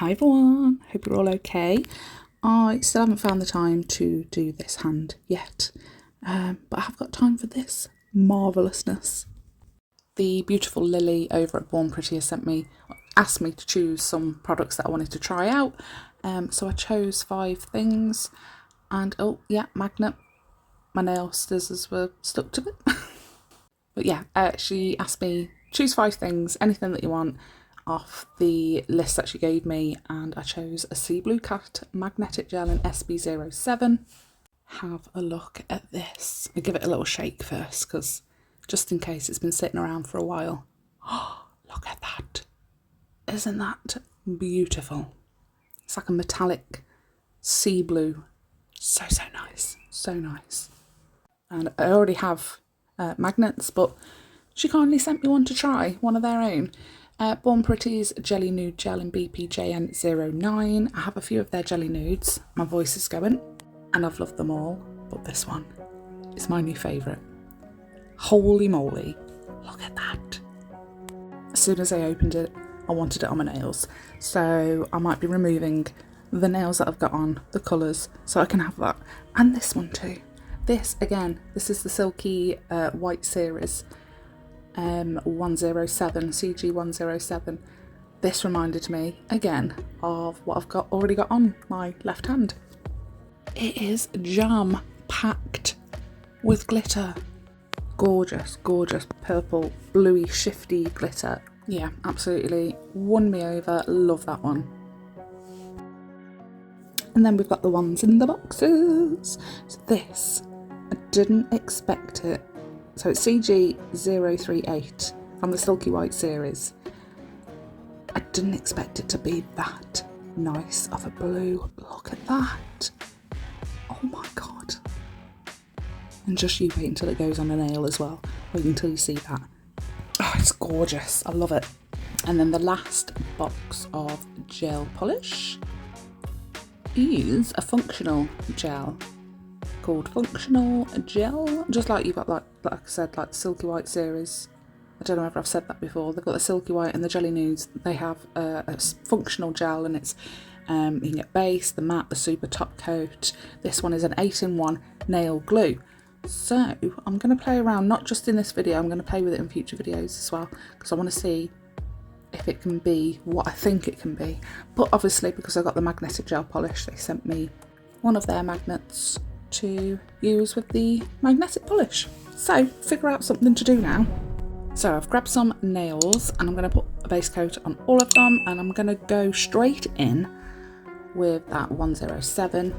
Hi everyone, hope you're all okay. I still haven't found the time to do this hand yet, but I have got time for this marvellousness. The beautiful Lily over at Born Pretty has asked me to choose some products that I wanted to try out. So I chose 5 things, and oh yeah, magnet. My nail scissors were stuck to it. But yeah, she asked me, choose 5 things, anything that you want, off the list that she gave me, and I chose a Sea Blue Cat magnetic gel in SB07. Have a look at this. I'll give it a little shake first, because just in case it's been sitting around for a while. Oh, look at that. Isn't that beautiful? It's like a metallic sea blue. So nice. So nice. And I already have magnets, but she kindly sent me one to try, one of their own. Born Pretty's Jelly Nude Gel in BPJN09. I have a few of their Jelly Nudes. My voice is going, and I've loved them all, but this one is my new favourite. Holy moly, look at that. As soon as I opened it, I wanted it on my nails. So I might be removing the nails that I've got on, the colours, so I can have that. And this one too. This, again, this is the Silky White Series. 107, CG107. This reminded me again of what I've already got on my left hand. It is jam packed with glitter. Gorgeous, gorgeous purple, bluey, shifty glitter. Yeah, absolutely won me over. Love that one. And then we've got the ones in the boxes. So this, I didn't expect it. So it's CG038 from the Silky White series. I didn't expect it to be that nice of a blue. Look at that. Oh my god. And just you wait until it goes on a nail as well. Wait until you see that. Oh, it's gorgeous. I love it. And then the last box of gel polish is a functional gel called Functional Gel, just like you've got like I said, like the Silky White series. I don't know if I've said that before. They've got the Silky White and the Jelly Nudes. They have a functional gel, and it's you can get base, the matte, the super top coat. This one is an 8-in-1 nail glue. So I'm going to play around, not just in this video, I'm going to play with it in future videos as well, because I want to see if it can be what I think it can be. But obviously, because I got the magnetic gel polish, they sent me one of their magnets to use with the magnetic polish. So figure out something to do now. So I've grabbed some nails, and I'm going to put a base coat on all of them, and I'm going to go straight in with that 107,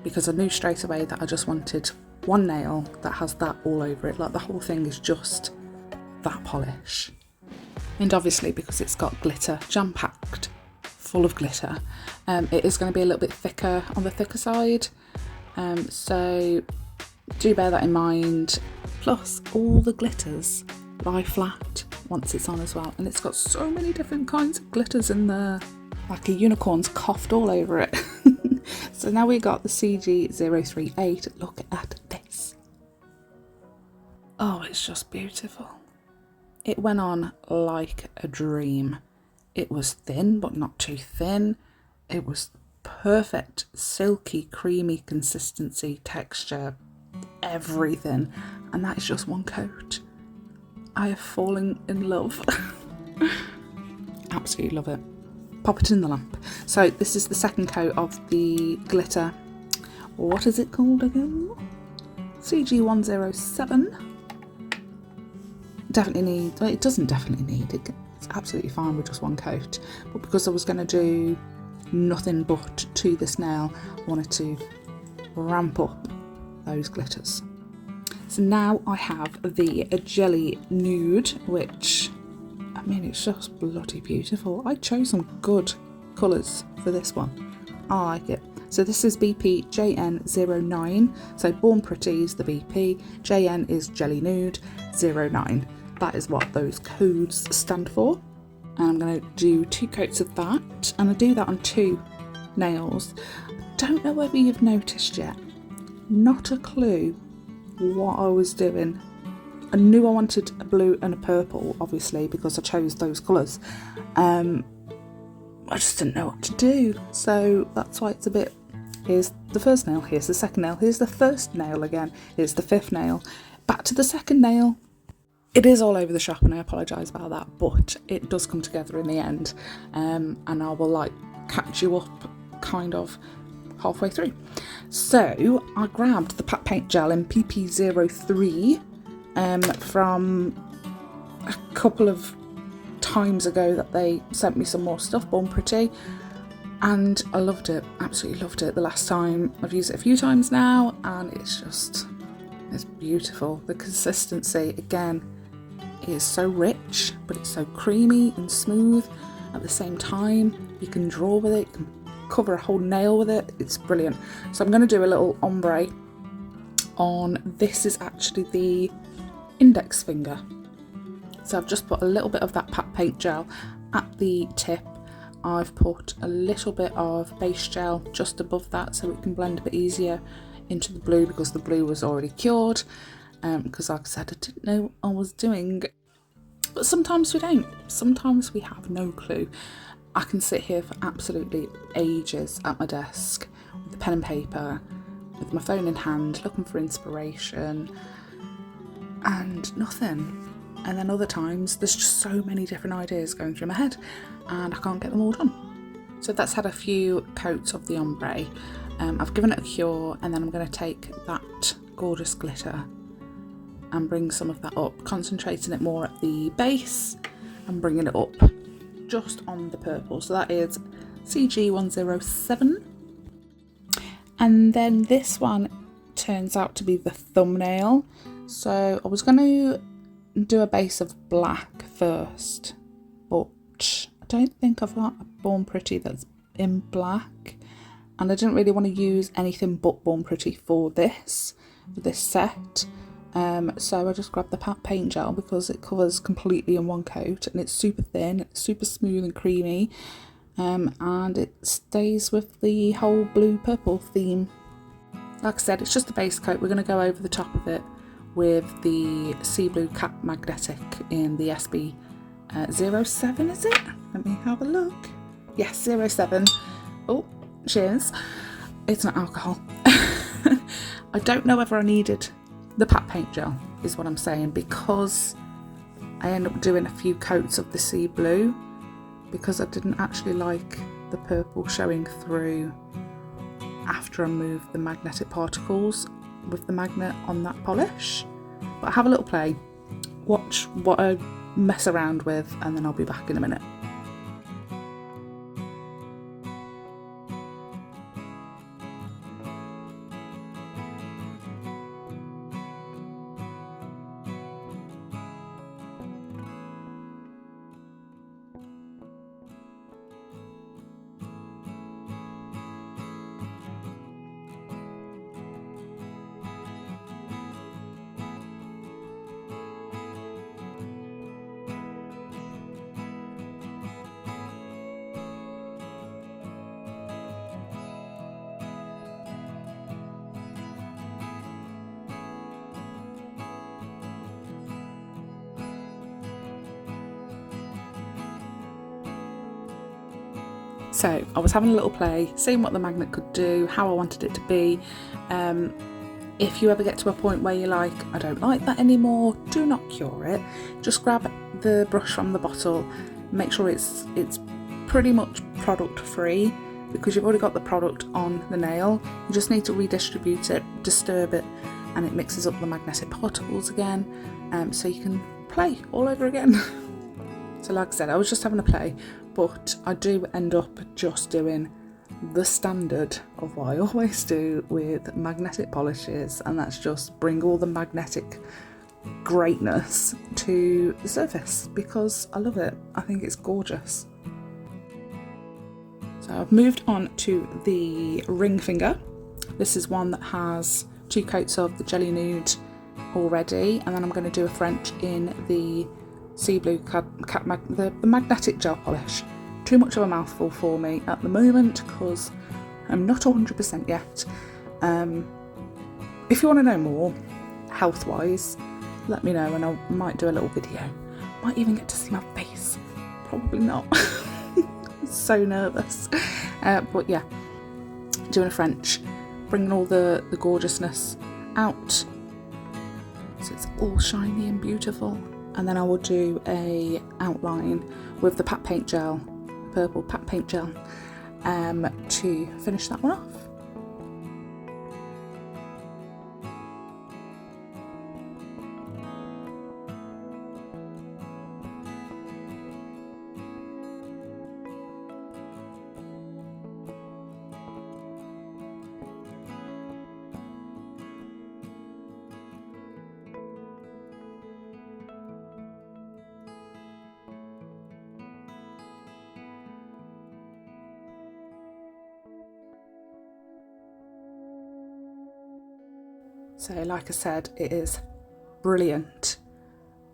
because I knew straight away that I just wanted one nail that has that all over it, like the whole thing is just that polish. And obviously, because it's got glitter jam packed full of glitter, it is going to be a little bit thicker, on the thicker side. So do bear that in mind. Plus, all the glitters lie flat once it's on as well, and it's got so many different kinds of glitters in there, like a unicorn's coughed all over it. So now we got the CG038. Look at this. Oh, it's just beautiful. It went on like a dream. It was thin, but not too thin. It was perfect, silky, creamy consistency, texture, everything. And that is just one coat. I have fallen in love. Absolutely love it. Pop it in the lamp. So this is the second coat of the glitter. What is it called again? CG107. Definitely need, well, it doesn't definitely need it. It's absolutely fine with just one coat. But because I was going to do nothing but to this nail, I wanted to ramp up those glitters. So now I have the Jelly Nude, which, I mean, it's just bloody beautiful. I chose some good colours for this one. I like it. So this is BPJN09. So Born Pretty is the BP, JN is Jelly Nude 09. That is what those codes stand for. And I'm going to do 2 coats of that, and I do that on 2 nails. Don't know whether you've noticed yet, not a clue what I was doing. I knew I wanted a blue and a purple, obviously, because I chose those colours. I just didn't know what to do. So that's why it's a bit, here's the first nail, here's the second nail, here's the first nail again, here's the fifth nail, back to the second nail. It is all over the shop and I apologise about that, but it does come together in the end, and I will like catch you up kind of halfway through. So I grabbed the Pat Paint Gel in PP03 from a couple of times ago that they sent me some more stuff, Born Pretty, and I loved it, absolutely loved it the last time. I've used it a few times now and it's beautiful. The consistency again is so rich, but it's so creamy and smooth at the same time. You can draw with it, you can cover a whole nail with it, it's brilliant. So I'm going to do a little ombre on, this is actually the index finger. So I've just put a little bit of that Pat Paint Gel at the tip. I've put a little bit of base gel just above that so it can blend a bit easier into the blue, because the blue was already cured, because like I said, I didn't know what I was doing. But sometimes we don't, sometimes we have no clue. I can sit here for absolutely ages at my desk with a pen and paper, with my phone in hand, looking for inspiration, and nothing. And then other times there's just so many different ideas going through my head and I can't get them all done. So that's had a few coats of the ombre. I've given it a cure, and then I'm going to take that gorgeous glitter and bring some of that up, concentrating it more at the base and bringing it up just on the purple. So that is CG107. And then this one turns out to be the thumbnail. So I was going to do a base of black first, but I don't think I've got a Born Pretty that's in black, and I didn't really want to use anything but Born Pretty for this set. So I just grabbed the Pat Paint Gel because it covers completely in one coat and it's super thin, it's super smooth and creamy, and it stays with the whole blue purple theme. Like I said, it's just a base coat. We're going to go over the top of it with the Sea Blue Cap Magnetic in the SB 07, is it? Let me have a look. Yes, 07. Oh, cheers. It's not alcohol. I don't know whether I needed the Pat Paint Gel, is what I'm saying, because I ended up doing a few coats of the Sea Blue because I didn't actually like the purple showing through after I moved the magnetic particles with the magnet on that polish. But have a little play, watch what I mess around with, and then I'll be back in a minute. So I was having a little play, seeing what the magnet could do, how I wanted it to be. If you ever get to a point where you're like, I don't like that anymore, do not cure it. Just grab the brush from the bottle, make sure it's pretty much product free, because you've already got the product on the nail. You just need to redistribute it, disturb it, and it mixes up the magnetic particles again, so you can play all over again. So like I said, I was just having a play, but I do end up just doing the standard of what I always do with magnetic polishes, and that's just bring all the magnetic greatness to the surface because I love it. I think it's gorgeous. So I've moved on to the ring finger. This is one that has 2 coats of the Jelly Nude already, and then I'm going to do a French in the Sea Blue the magnetic gel polish. Too much of a mouthful for me at the moment because I'm not 100% yet. If you want to know more health wise, let me know and I might do a little video. Might even get to see my face. Probably not. So nervous. But yeah, doing a French, bringing all the gorgeousness out so it's all shiny and beautiful. And then I will do a outline with the pat paint gel, purple pat paint gel, to finish that one off. So like I said, it is brilliant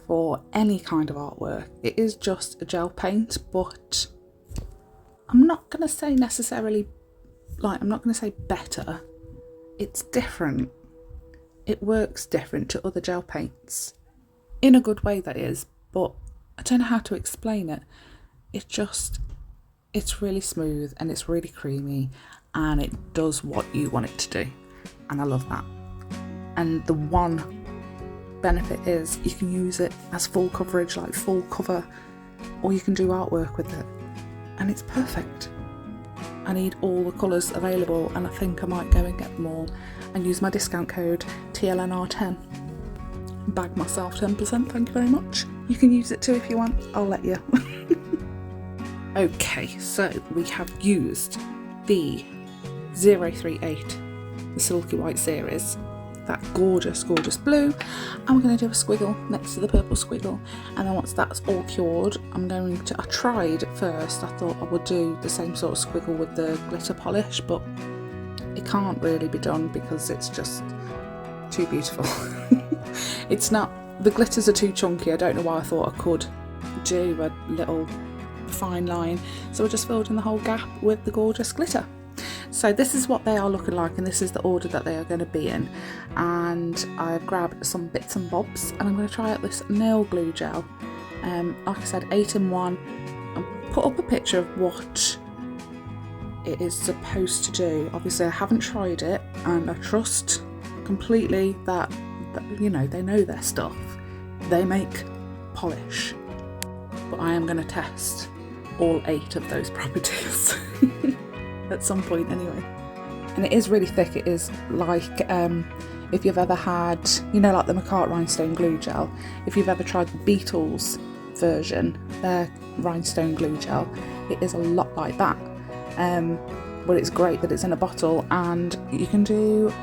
for any kind of artwork. It is just a gel paint, but I'm not going to say necessarily, I'm not going to say better. It's different. It works different to other gel paints. In a good way, that is, but I don't know how to explain it. It's really smooth and it's really creamy and it does what you want it to do. And I love that. And the one benefit is you can use it as full coverage, like full cover, or you can do artwork with it. And it's perfect. I need all the colours available and I think I might go and get them all and use my discount code TLNR10. Bag myself 10%, thank you very much. You can use it too if you want, I'll let you. Okay, so we have used the 038, the Silky White series, that gorgeous blue, and we're going to do a squiggle next to the purple squiggle. And then once that's all cured, I tried first, I thought I would do the same sort of squiggle with the glitter polish, but it can't really be done because it's just too beautiful. It's not, the glitters are too chunky. I don't know why I thought I could do a little fine line, so I just filled in the whole gap with the gorgeous glitter. So this is what they are looking like, and this is the order that they are going to be in. And I've grabbed some bits and bobs, and I'm going to try out this nail glue gel. Like I said, 8 in 1. I'll put up a picture of what it is supposed to do. Obviously I haven't tried it, and I trust completely that you know, they know their stuff. They make polish. But I am going to test all 8 of those properties. At some point anyway. And it is really thick. It is like if you've ever had, you know, like the McCart rhinestone glue gel, if you've ever tried the Beatles version, their rhinestone glue gel, it is a lot like that. But it's great that it's in a bottle and you can do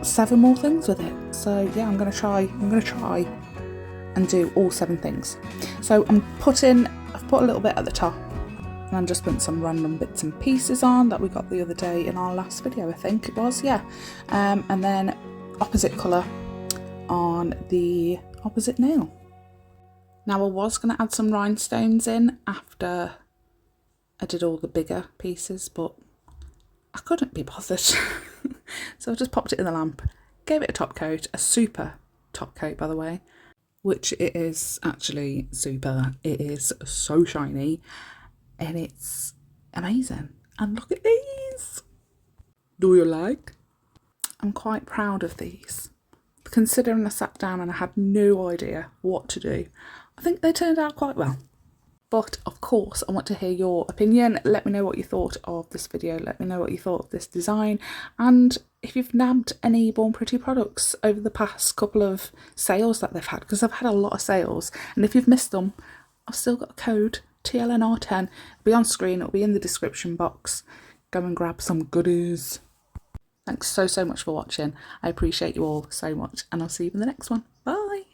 7 more things with it. So yeah, I'm gonna try and do all 7 things. So I've put a little bit at the top. And I'm just putting some random bits and pieces on that we got the other day in our last video, I think it was, yeah. And then opposite colour on the opposite nail. Now I was going to add some rhinestones in after I did all the bigger pieces, but I couldn't be bothered. So I just popped it in the lamp, gave it a top coat, a super top coat by the way, which it is actually super. It is so shiny. And it's amazing. And look at these. Do you like? I'm quite proud of these. Considering I sat down and I had no idea what to do, I think they turned out quite well. But of course, I want to hear your opinion. Let me know what you thought of this video. Let me know what you thought of this design. And if you've nabbed any Born Pretty products over the past couple of sales that they've had, because I've had a lot of sales. And if you've missed them, I've still got a code. TLNR10, it'll be on screen, it'll be in the description box. Go and grab some goodies. Thanks so much for watching. I appreciate you all so much, and I'll see you in the next one. Bye.